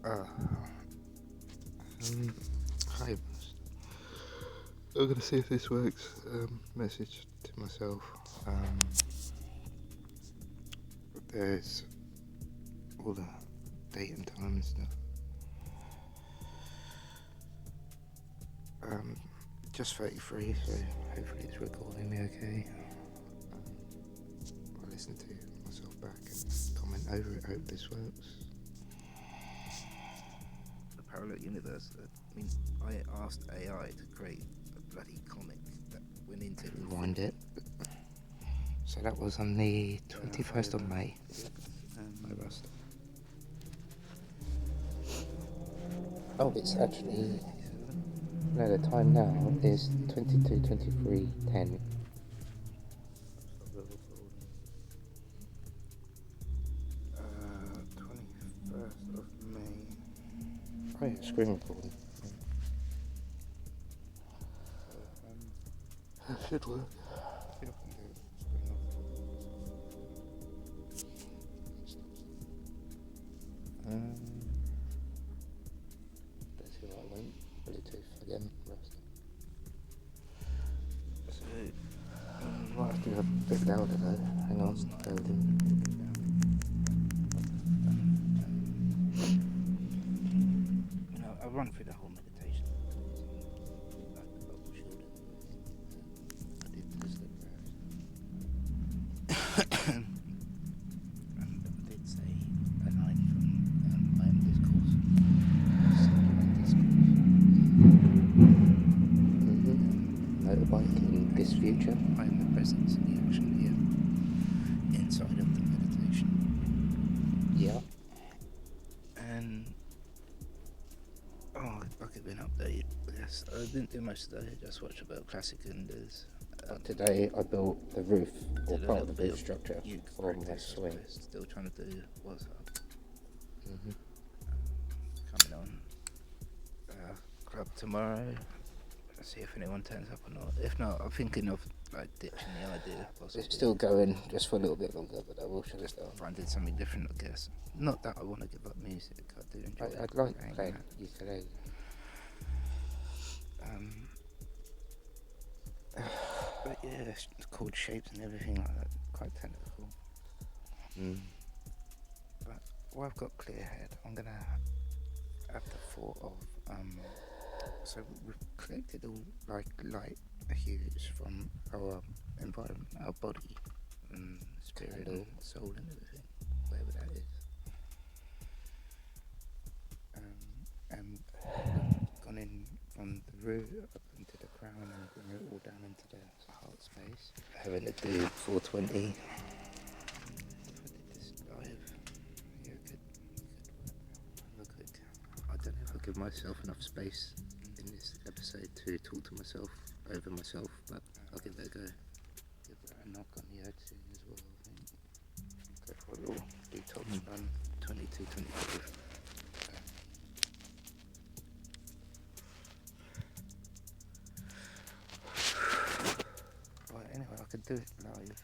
Hi. I'm gonna see if this works. Message to myself. There's all the date and time and stuff. Just 33, so hopefully it's recording me okay. I'll listen to myself back and comment over it. Hope this works. The parallel universe. I mean, I asked AI to create a bloody comic that went into. Rewind it. So that was on the 21st of May. Oh, it's actually. No, the time now is 22:23:10. 21st of May. Oh yeah, screen recording. That should work. Let's see what I went. Bluetooth again. So, might have to do a bit louder though. Hang on, loading. I'll run through the whole meditation. I did test it first. And I did say a line from I am discourse. Motorbike in this future. I am the presence and the action here inside of the meditation. Yeah. And I could been updated. Yes, I didn't do much today. I just watched about classic enders. Today I built the roof, or part of the roof structure for my swing. Still trying to do what's up. Coming on club tomorrow. See if anyone turns up or not. If not, I'm thinking of like ditching the idea. Possibly. It's still going just for a little bit longer, but I will shut it down. Finding something different, I guess. Not that I want to give up music. I do enjoy. I'd like playing ukulele. But yeah, it's chord shapes and everything like that. Quite technical. But while I've got clear head, I'm gonna have the thought of so we've collected all like light hues from our environment, our body, and spirit, and soul, and everything, whatever that is. And gone in from the root up into the crown and bring it all down into the heart space. Having to do 420. Yeah, good. I don't know if I'll give myself enough space in this episode to talk to myself over myself, but I'll give that a go. Give that a knock on the head soon as well, I think. Go for a little detox run. 22, 25. Well, anyway, I could do it live.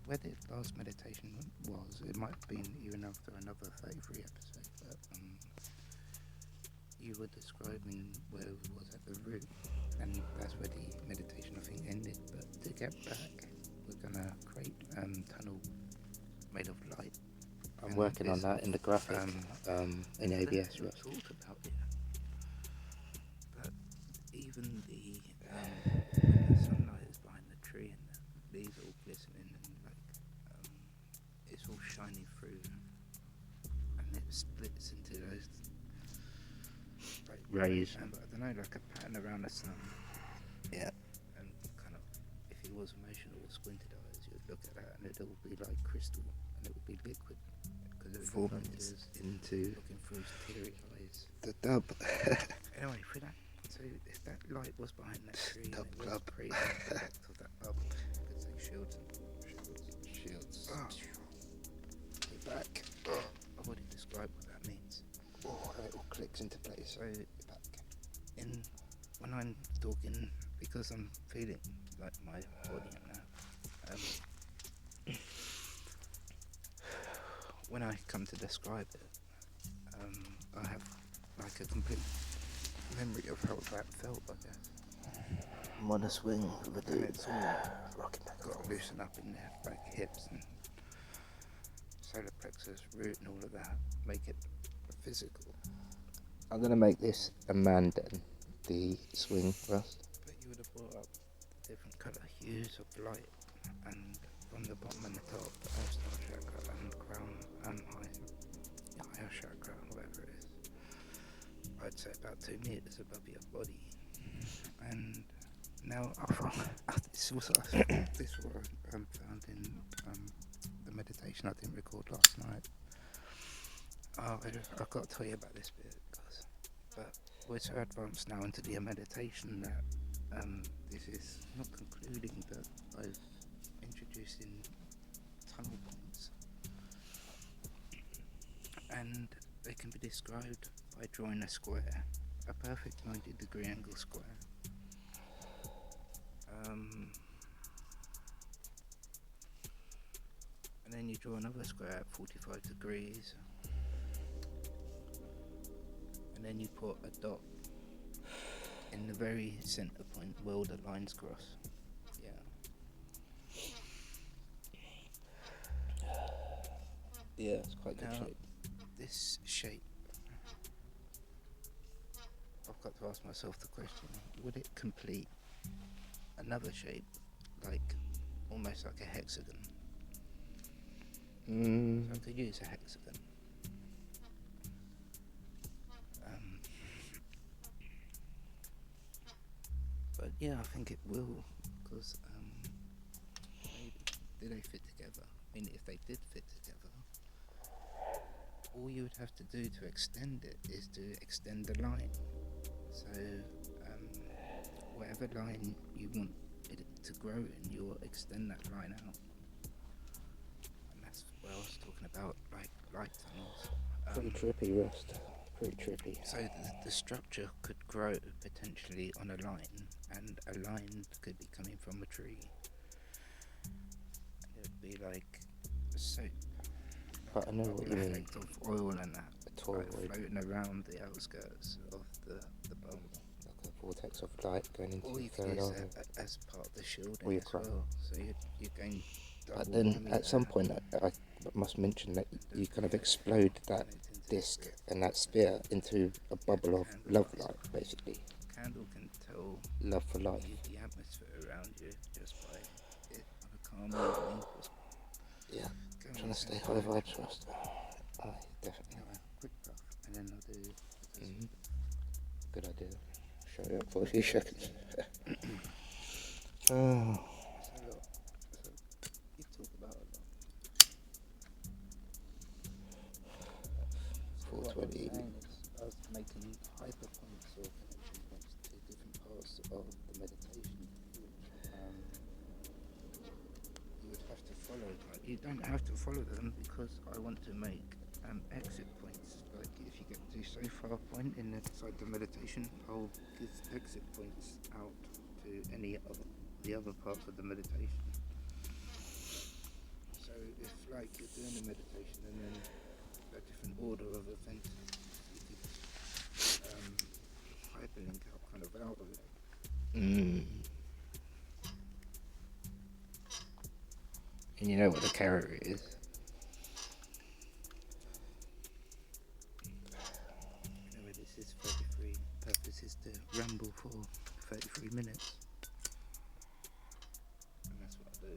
Where the last meditation was, it might have been even after another 33 episode, but you were describing where it was at the root, and that's where the meditation I think ended. But to get back, we're gonna create tunnel made of light. I'm working on that in the graphic in ABS. We talked about it, but even the sunlight is behind the tree and the leaves are all glistening and like it's all shining through, and it splits into those like rays. I don't know, like a pattern around the sun. Yeah. And kind of, if it was emotional or squinted eyes, you'd look at that and it'll be like crystal and it would be liquid because it forms into looking through teary eyes. The dub. Anyway, for that, so if that light was behind that tree, Dub and it club. was crazy the effect of that up, it's like shields. You're back. I've already described what that means. Oh, and it all clicks into place. So when I'm talking, because I'm feeling like my body now, when I come to describe it, I have like a complete memory of how that felt, I guess. I'm on a swing with a And dude. it's all Rocking back got off. to loosen up in there, like hips and solar plexus, root and all of that, make it physical. I'm gonna make this a man den, the swing first. But you would have brought up the different colour hues of light, and from the bottom and the top, the Star chakra and crown and higher chakra, whatever it is. I'd say about 2 meters above your body. And now this was what I found in the meditation I didn't record last night. I've got to tell you about this bit, but we're so advanced now into the meditation that this is not concluding, but I've introduced in tunnel points, and they can be described by drawing a square, a perfect 90-degree angle square. And then you draw another square at 45 degrees, and then you put a dot in the very center point where all the lines cross. Yeah, it's quite good Now, shape. this shape, I've got to ask myself the question, would it complete another shape, like almost like a hexagon? So I could use a hexagon. But yeah, I think it will, because maybe do they fit together? I mean, if they did fit together, all you would have to do to extend it is to extend the line. So whatever line you want it to grow in, you'll extend that line out. And that's what I was talking about, like light tunnels. Pretty trippy, Rust. Pretty trippy. So the structure could grow potentially on a line, and a line could be coming from a tree. And it would be like soap. But I know what you mean. Effect of oil and that, A like toroid. floating around the outskirts of the bubble. Like a vortex of light going into Or the you could third use eye. that as part of the shielding Or your as crown. well. So you're going. But then at some point I must mention that you kind of explode that disc and that sphere into a bubble of love light, basically. Candle can tell Love for life. the atmosphere around you just by it on a calm evening. Just Yeah, go trying on to stay your high head. vibes, Rust. Aye, definitely. Quick puff, and then I'll do. Good idea. Show it up for a few seconds. So you talk about a lot. 420. I was making hyper points or connection points to different parts of the meditation, which you would have to follow. Like, you don't have to follow them, because I want to make exit points. Like, if you get to so far point inside the meditation, I'll give exit points out to any of the other parts of the meditation. So if like you're doing a meditation and then a different order of events, you could hyperlink out kind of out of it. And you know what the carrot is? Anyway, this is 33. Purpose is to ramble for 33 minutes. And that's what I do.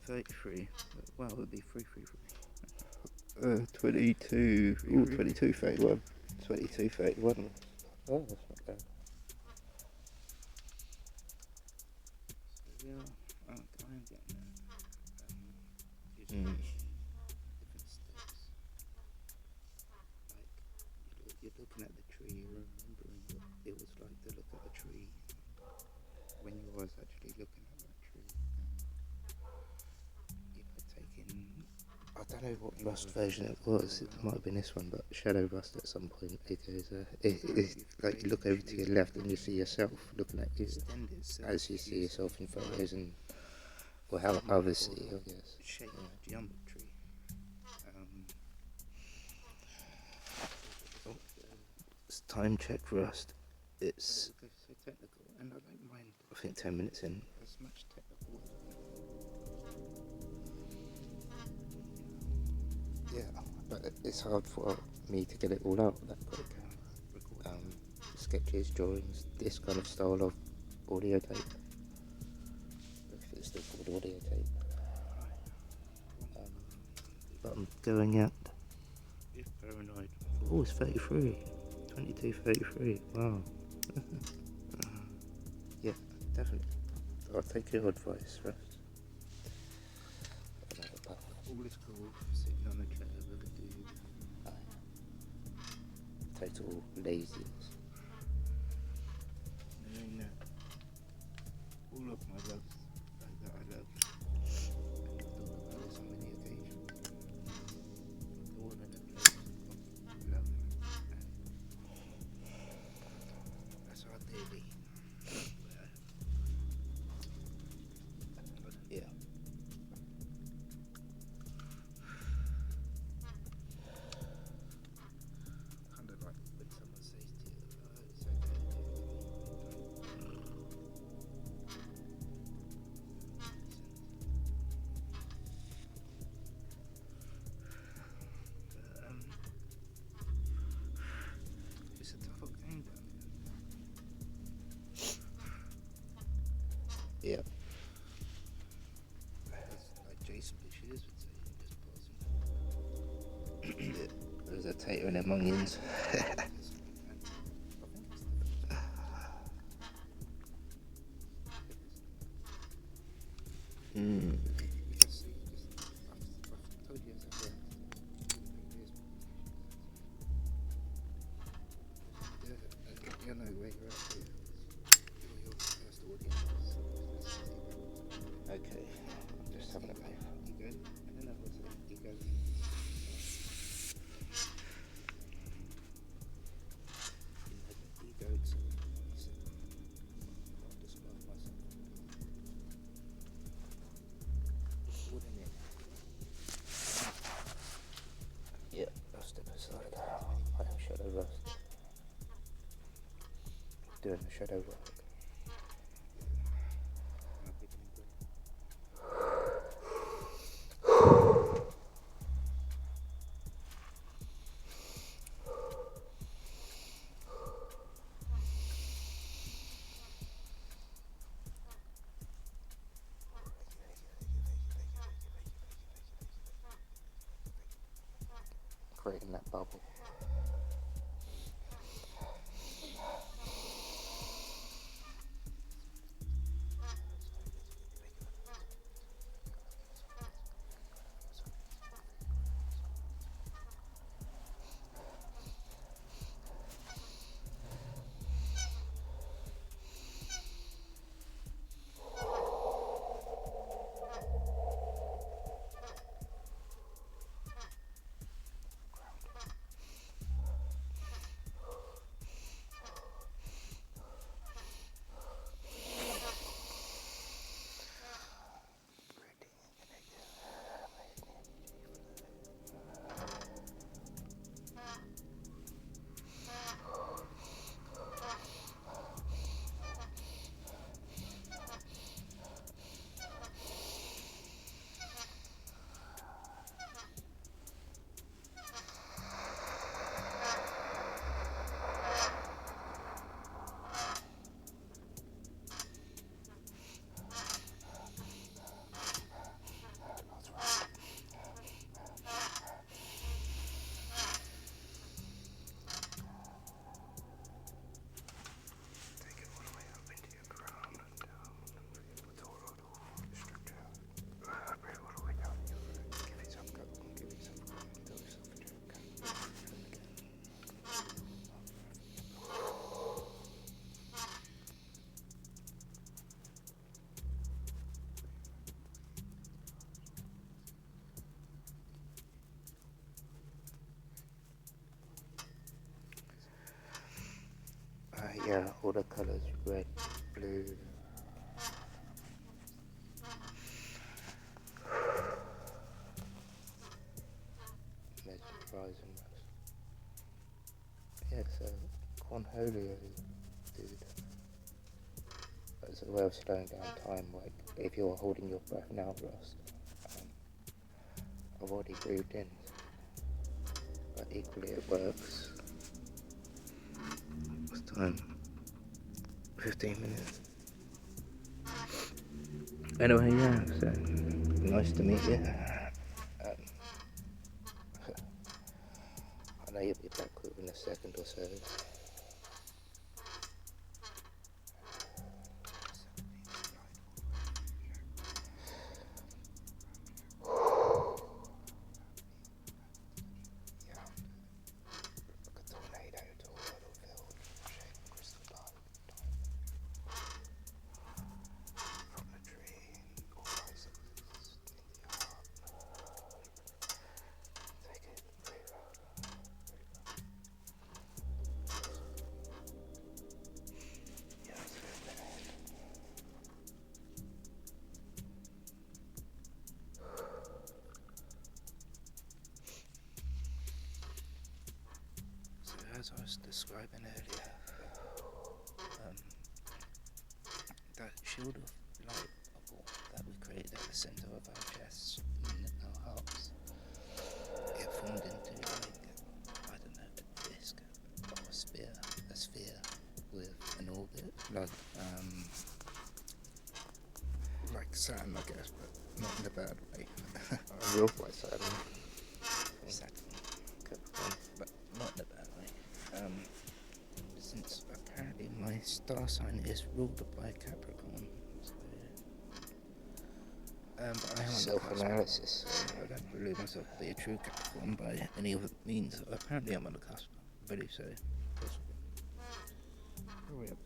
33. Well, it would be 333. 22. Ooh, 22, 31. 22, 31. Oh, that's not bad. So yeah, I am getting there. Different steps. Like, you're looking at the tree, you're remembering what it was like to look at a tree when you was actually looking at that tree. Taking. I don't know what Rust version it was. It might have been this one, but Shadow Rust at some point. It goes, it's like you look over to your left and you see yourself looking at you as you see yourself in photos, and or how others see you, I guess. Shape geometry. time check for us. It's so technical, and I don't mind. I think 10 minutes in. As much technical. Yeah, but it's hard for me to get it all out that quick. Sketches, drawings, this kind of style of audio tape. If it's still called audio tape. But I'm going at. If paranoid. Oh, it's 33. 22:33. Wow. Yeah, definitely. I'll take your advice first. Another puff. All is cool, sitting on a chair with a dude. Total laziness. Knowing that all of my loves that I love, and I've talked about this on many occasions, all in a place of love, and that's ideally where Yeah. kind of like when someone says to you, oh, it's okay, it's a tough game down Yeah. here. As like Jason Bashir would say, just passing. There's a tater and them onions. I've told you as a friend, you know where you're at here. You're your first audience. Okay, I'm just having a bath. You go, and then I was like, you go. Ego, so you said, I'll describe myself. Wouldn't it? Yeah, I'll step aside. I am shadow rust. Doing the shadow work. Creating that bubble. Yeah, all the colours, red, blue. Mesmerising. Yeah, so One holy, dude. As a way of slowing down time, like if you're holding your breath now, Rust, I've already breathed in, but equally it works. What's time? 15 minutes. Anyway, yeah, so nice to meet you. I know you'll be back within a second or so. As I was describing earlier, that shield of light that we created at the center of our chests and our hearts, it formed into I don't know, a disc or a sphere with an orbit, like Saturn, I guess, but not in a bad way. A real like Saturn. But not in a bad way. Since apparently my star sign is ruled by Capricorn, so but I am self-analysis. So I don't believe myself to be a true Capricorn by any other means. Apparently, I'm on the cusp. I believe so. Possibly. Where are we up to?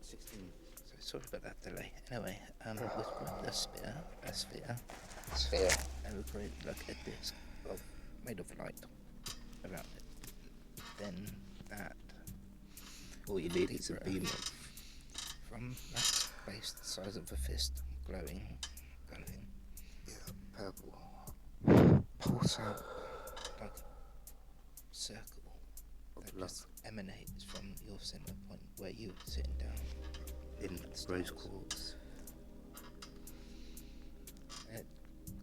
16. So sorry about that delay. Anyway, we've created a sphere, and we created like a disc made of light around it. Then that, all you need is a beam from that space the size of a fist, glowing, purple, pulse out like a circle that just emanates from your center point where you're sitting down in rose quartz.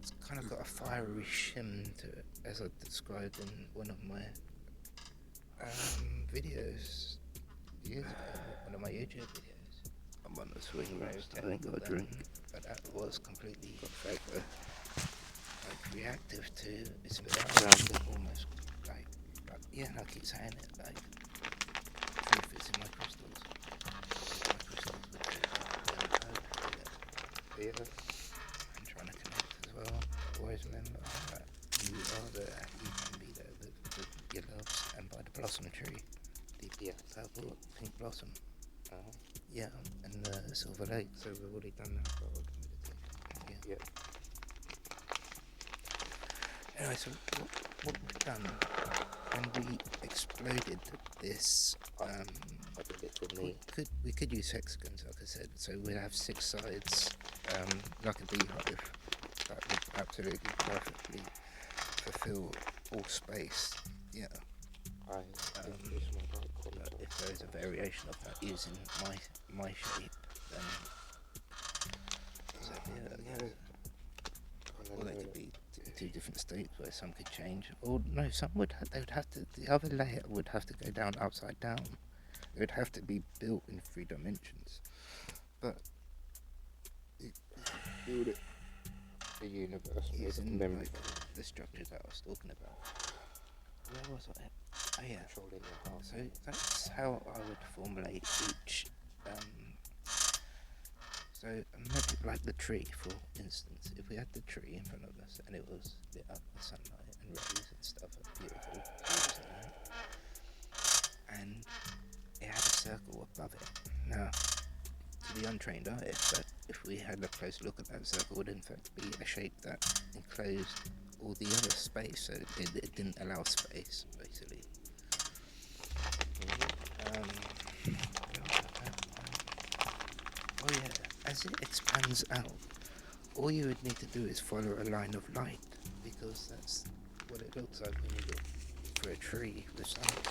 It's kind of got a fiery shim to it, as I described in one of my videos years ago, one of my YouTube videos. I'm on the swing road, I think got a drink, but that was completely reactive to its environment, almost like yeah, and I keep saying it, like truth is in my crystals. Yeah. I'm trying to connect as well. Always remember that you are there, you can be there with your loves, and by the blossom tree, the purple pink blossom. Yeah, and the silver lake. So we've already done that for our meditation. Yeah. Anyway, so what we've done when we exploded this, we could use hexagons, like I said. So we'd have 6 sides, like a beehive, that would absolutely perfectly fulfill all space. Yeah. If there is a variation of that using my shape, then so or they could be 2 different states where some could change, or no, some the other layer would have to go down upside down. It would have to be built in 3 dimensions. But you build it, the universe, using the structure that I was talking about. Where was I? Oh yeah. Controlling your heart. So that's how I would formulate each. So imagine like the tree, for instance. If we had the tree in front of us and it was lit up with sunlight and rays and stuff, beautiful, and it had a circle above it. Now, to the untrained eye, but if we had a close look at that circle, it would in fact be a shape that enclosed all the other space, so it didn't allow space, basically. Oh yeah, as it expands out, all you would need to do is follow a line of light, because that's what it looks like when you look for a tree with something.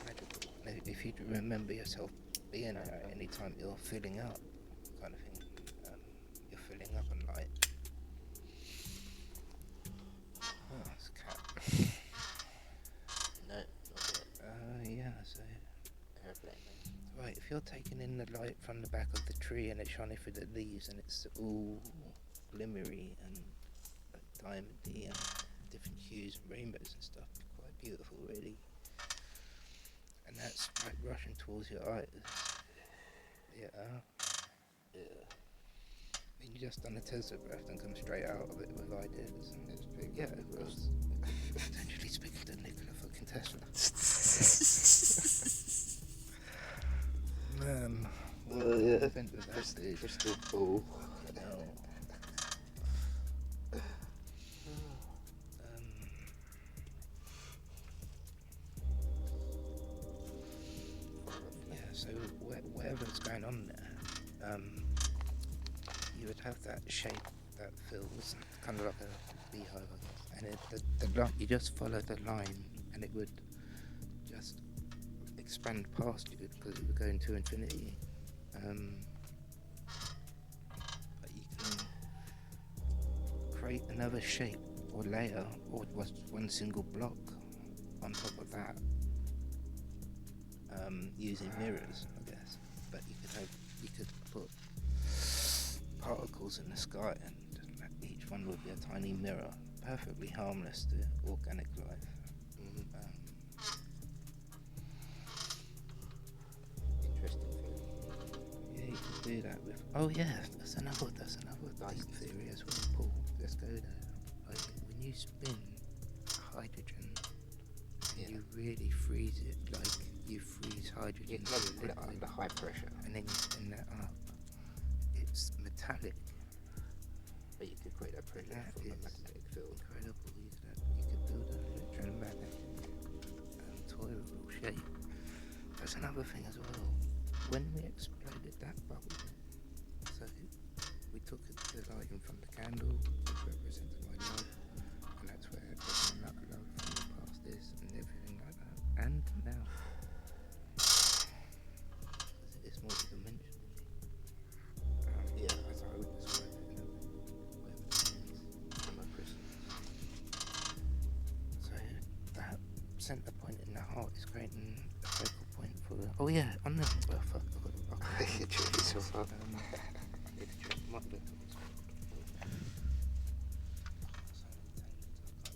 Magical. Now, if you remember yourself being there anytime you're filling up, kind of thing, you're filling up on light. Oh, it's a cat. No, not yet. Yeah, so. Airplane. Right, if you're taking in the light from the back of the tree and it's shining through the leaves and it's all glimmery and like diamondy and different hues and rainbows and stuff, quite beautiful, really. And that's like rushing towards your eyes. Yeah. I mean, you just done a Tesla breath and come straight out of it with ideas. And it's big. Yeah, it was potentially speaking to Nikola fucking Tesla. Man, what yeah. event was that, dude? Crystal ball. No. Yeah, so whatever's going on there, you would have that shape that feels kind of like a beehive, I guess. And the line, you just follow the line, and it would just expand past you because it would go into infinity. But you can create another shape or layer or one single block on top of that, using mirrors, I guess. But you could put particles in the sky, and each one would be a tiny mirror, perfectly harmless to organic life. Interesting theory. Yeah, you could do that with. Oh yeah, that's another nice theory as well, Paul. Let's go there. Like, when you spin hydrogen, you really freeze it, like you freeze hydrogen Under high pressure. and then you spin that up. It's metallic. But you could create that pressure That from a is magnetic field. incredible. You could build an electromagnetic tolerable shape. That's another thing as well. When we exploded that bubble, so we took the lighting from the candle, which represented my love, and that's where everything that love from the past is, and everything like that. And now, it's multi-dimensional. As I would describe it, whatever it is, in my crystals. So that center point in the heart is creating a focal point for the. Oh yeah, on the. Well, fuck, I You tripped yourself up. I need to check my bit. I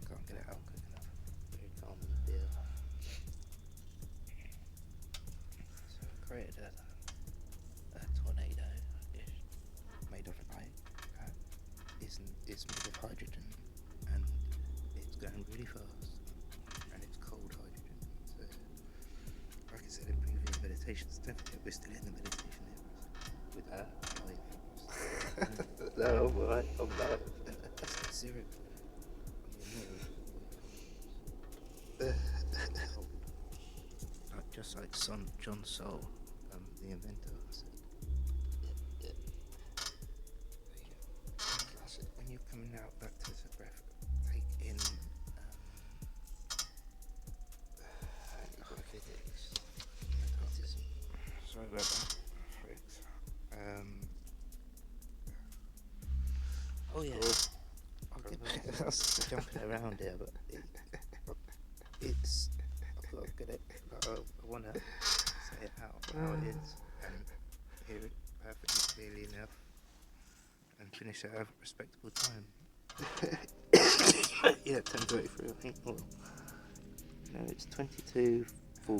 can't get it out quick enough. Very calm and beer. So I created a tornado made of light that is made of hydrogen, and it's going really fast, and it's cold hydrogen. So, like I said in previous meditations, don't forget we're still in the meditation here with life. No, I'm alright. I'm bad. Syrup. Just like John Sol, the inventor, said. Classic. When you're coming out that Tesla breath, take in Physics. sorry about that. Oh yeah. I was jumping around here, but it's. I've got to get it. I want to say it out how it is and hear it perfectly clearly enough and finish at a respectable time. Yeah, 10:33, I think. Well, no, it's 22 for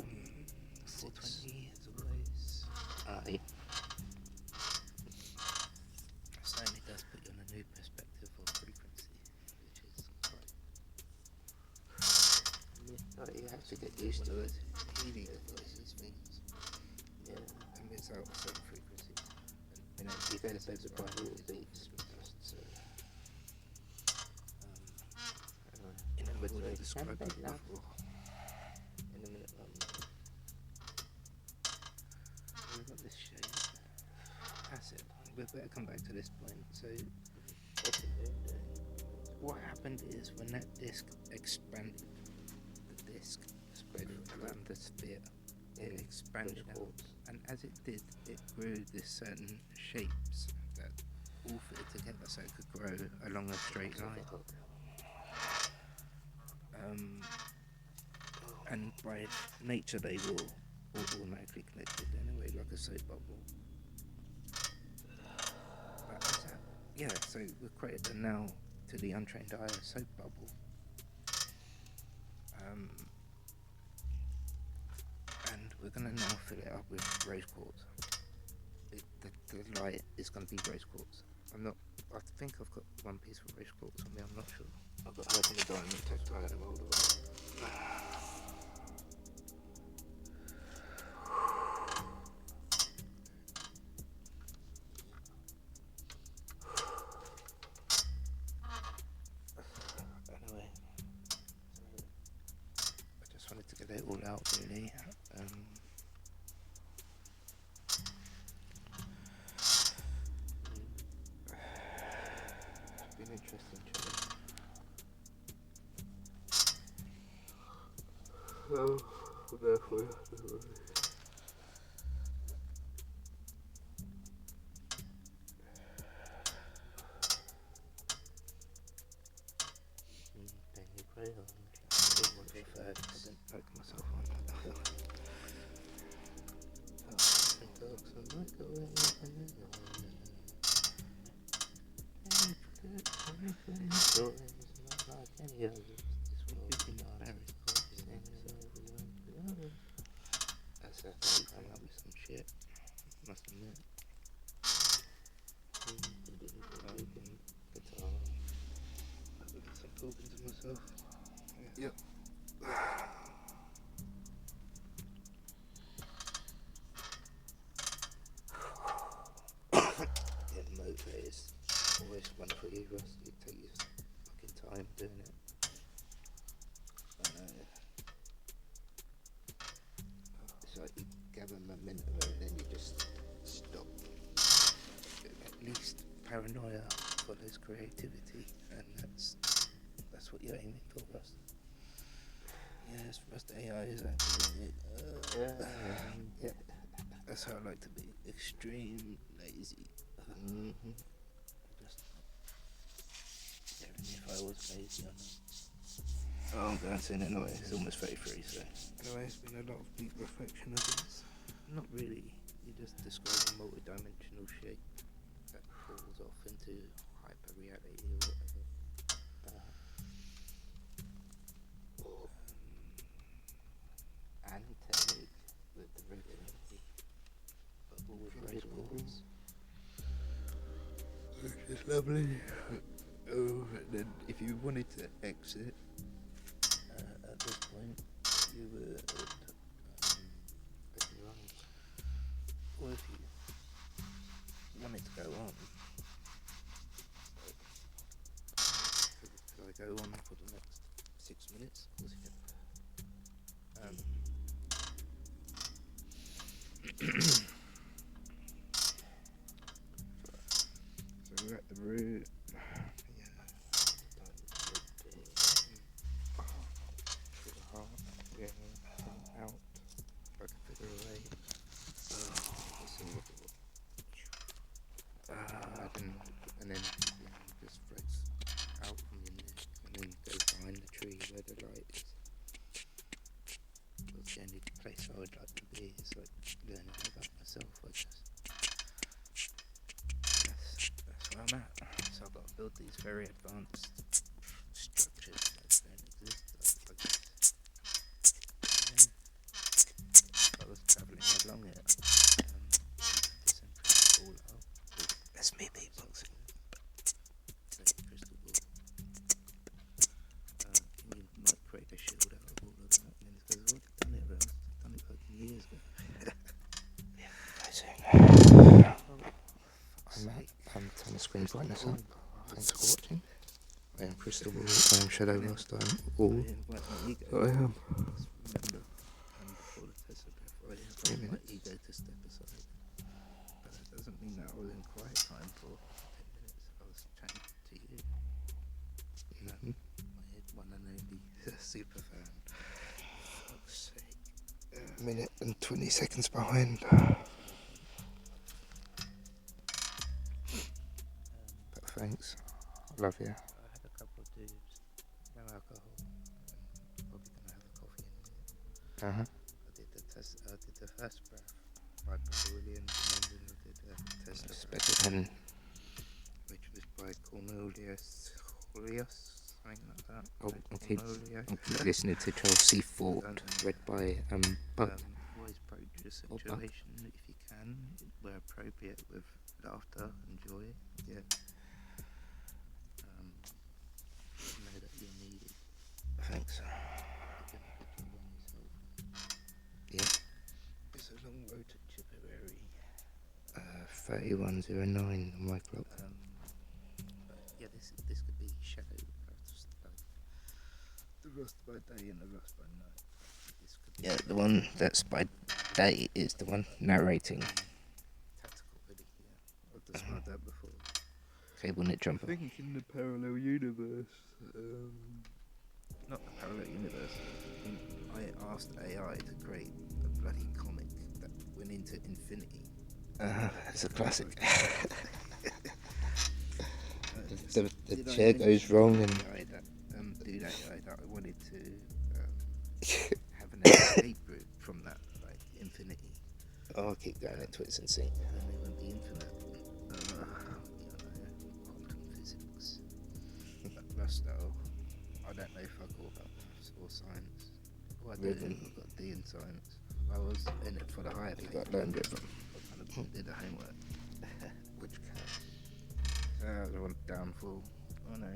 420 as always. Aye. Certainly does put you on a new perspective or frequency, which is quite. Yeah, you have to get used to it. Healing devices things. Yeah. And it's out of certain frequency. You know, you go to bed with bright little beats. So, In a would way, you describe describe it that now? before. In a minute, We've got this shape. That's it. We better come back to this point. So, what's it doing? what happened happened is when that disk expanded, the disk spread around the sphere. It expanded out, and as it did, it grew this certain shapes that all fit together so it could grow along a straight line. And by nature they were all automatically connected anyway, like a soap bubble. But yeah, so we've created now to the untrained eye a soap bubble. And we're going to now fill it up with rose quartz. The light is going to be rose quartz. I think I've got one piece of rose quartz on me, I'm not sure. I've got half of the diamond text, I have all of it. Anyway, I just wanted to get it all out really. It's been interesting chatting. Therefore, I didn't poke myself on that. That's a thing, coming up with some shit. Must admit. Guitar. I've been some talking to myself. Yep. Getting motivated is always fun for you, Russ. You take your fucking time doing it. It's like you gather momentum and then you just stop. At least paranoia follows creativity, and that's what you're aiming for, Russ. Yes, Rust AI is actually yeah. That's how I like to be. Extreme lazy. Just if I was lazy or not. Oh, I'm going soon anyway. It's almost 33, so. Anyway, it's been a lot of deep reflection of this. Not really. You just describe a multi-dimensional shape that falls off into hyper-reality or whatever. And technique with the regularity, but all with rose quartz. Which is lovely. Oh, and then if you wanted to exit at this point, you would or if you wanted to go on, could I go on for the next 6 minutes? Of course you can. So we're at the root. Out like a figure of eight. And then just floats out from your neck and then goes behind the tree where the light is. That's the only place I would like to be, is like learning about myself, I guess. That's where I'm at. So I've got to build these very advanced structures that don't exist, I guess. I was travelling along it. That's me beatboxing. Crystal ball. You might create a shield out of all of that, and then it goes, oh, I've done it, Rose. I've done it fucking years ago. I'm turning the screen brightness up. Thanks for watching. I am Crystal Ball, I am Shadow Rust, I am all I am. Remember, before the test of death, I invite my ego to step aside. But that doesn't mean that I was in quiet time for 10 minutes. I was chatting to you. minute and 20 seconds behind. But thanks. I love you. I had a couple of dudes, no alcohol, and probably gonna have a coffee in a minute. Uh-huh. I did the first breath by Williams, and then I did the test of breath, Special which was by Cornelius, something like that. I'll keep Cornelio. listening to Chelsea Ford, read by Buck. Always approach a situation if you can, where appropriate, with laughter and joy. Yeah. Know that you're needed. Thanks. You're doing a good job on yourself. Yeah. It's a long road to Tipperary. 3109 on my clock. But yeah, this could be shadow rust, like the rust by day and the rust by night. This could be Yeah, the one that's by day is the one narrating. tactical, really. Yeah, I've described that before. Cable knit jumper. I think in the parallel universe, not the parallel universe. I asked AI to create a bloody comic that went into infinity. It's a classic. the Did I chair goes mention wrong and Dude.AI that I wanted to have an escape route from that, like infinity. oh, I keep going into it and sync. And they went the infinite. Quantum physics. Rust though, I don't know fuck all about maths or science. Well, I do. Rhythm. I've got D in science. I was in it for the higher You pay. got learned rhythm. I did the homework. Which counts? That was one downfall. Oh no.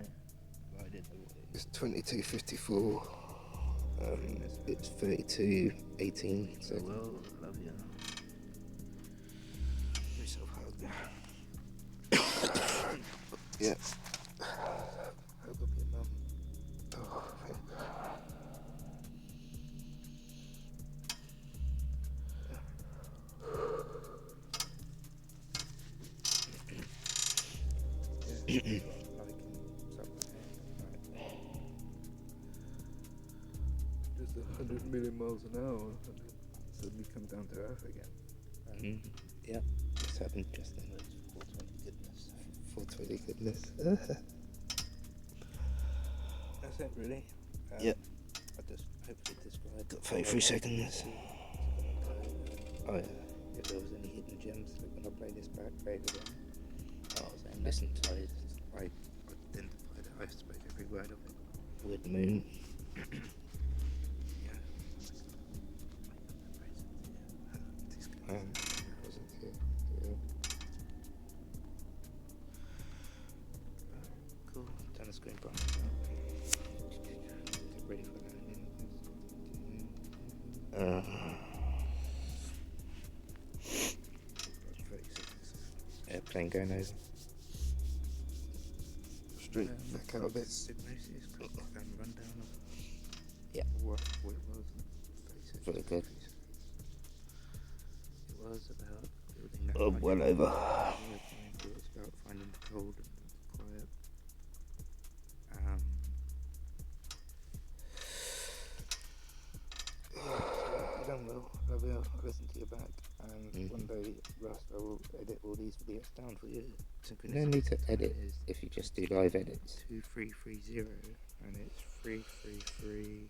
I didn't know what it is. It's 22:54. It's 32:18. So Well, love you. Give yourself a hug. yeah. Hug up your mum. Oh, thank Just 100 million miles an hour, and then suddenly come down to earth again. Yeah, this happened just then. 420 goodness. That's it, really. Yep. I just hopefully described. Got 33 seconds. Oh yeah. If there was any hidden gems, like when I play this back later on, Oh, listen to it. I identified it. I spoke every word of it. Wood moon. Yeah. Wasn't here. Yeah. Cool. Turn the screen bright. Get ready for landing. Airplane going over. Street back out a bit. Hypnosis, rundown of Yeah. what it was. Very good. It was about building that. Oh, well over. It was about finding the cold and quiet. You done well. Love you. I'll listen to you back. And one day, Rust, I will edit all these videos down for you. No need to edit if you just do live edits. 2330, and it's 333.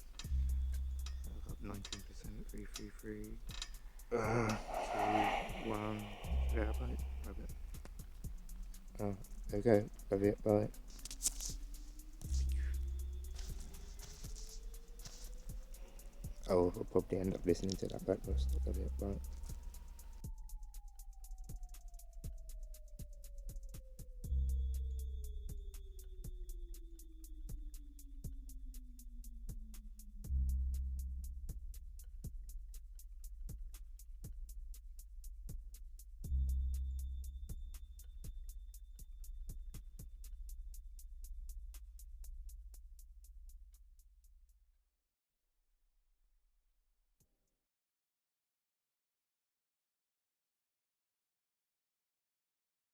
I've got 19%. 333. 2 1. Yeah, bye. Love it. Oh, okay. Love it. Bye. Oh, I'll probably end up listening to that back. Love it. Bye.